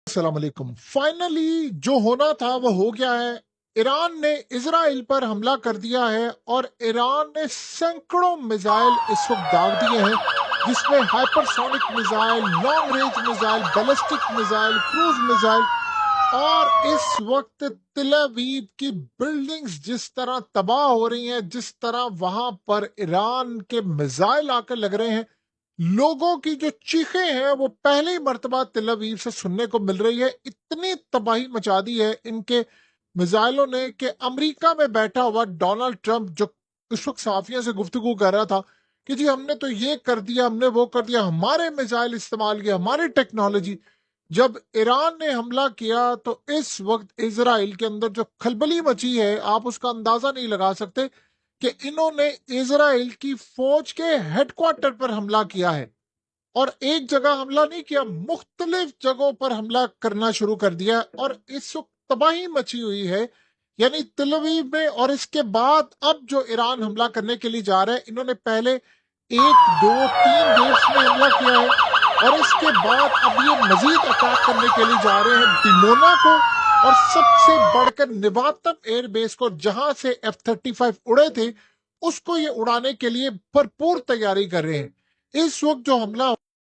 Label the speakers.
Speaker 1: अस्सलाम वालेकुम। फाइनली जो होना था वो हो गया है। ईरान ने इजराइल पर हमला कर दिया है और ईरान ने सैकड़ों मिसाइल इस वक्त दाग दिए हैं, जिसमें hypersonic missile, long range missile, ballistic missile, cruise missile. और इस वक्त तिल अवीव की बिल्डिंग्स जिस तरह तबाह हो रही हैं, जिस तरह वहां पर ईरान के मिसाइल आकर लग रहे हैं, लोगों की जो चीखें हैं वो पहली मर्तबा तिल अवीव से सुनने को मिल रही है। इतनी तबाही मचा दी है इनके मिसाइलों ने कि अमेरिका में बैठा हुआ डोनाल्ड ट्रंप, जो इस वक्त सहाफियों से गुफ्तगू कर रहा था कि जी हमने तो ये कर दिया, हमने वो कर दिया, हमारे मिसाइल इस्तेमाल किया, हमारी टेक्नोलॉजी। जब ईरान ने हमला किया तो इस वक्त इजराइल के अंदर जो खलबली मची है, आप उसका अंदाजा नहीं लगा सकते कि इन्होंने इजराइल की फौज के हेडक्वार्टर पर हमला किया है। और एक जगह हमला नहीं किया, मुख्तलिफ जगहों पर हमला करना शुरू कर दिया और इस वक्त तबाही मची हुई है, यानी तिल अवीव में। और इसके बाद अब जो ईरान हमला करने के लिए जा रहा है, इन्होंने पहले एक दो तीन बेस में हमला किया है और इसके बाद अब ये मजीद अटैक करने के लिए जा रहे हैं डिमोना को और सबसे बढ़कर निवातम एयर बेस को, जहां से F-35 उड़े थे, उसको ये उड़ाने के लिए भरपूर तैयारी कर रहे हैं। इस वक्त जो हमला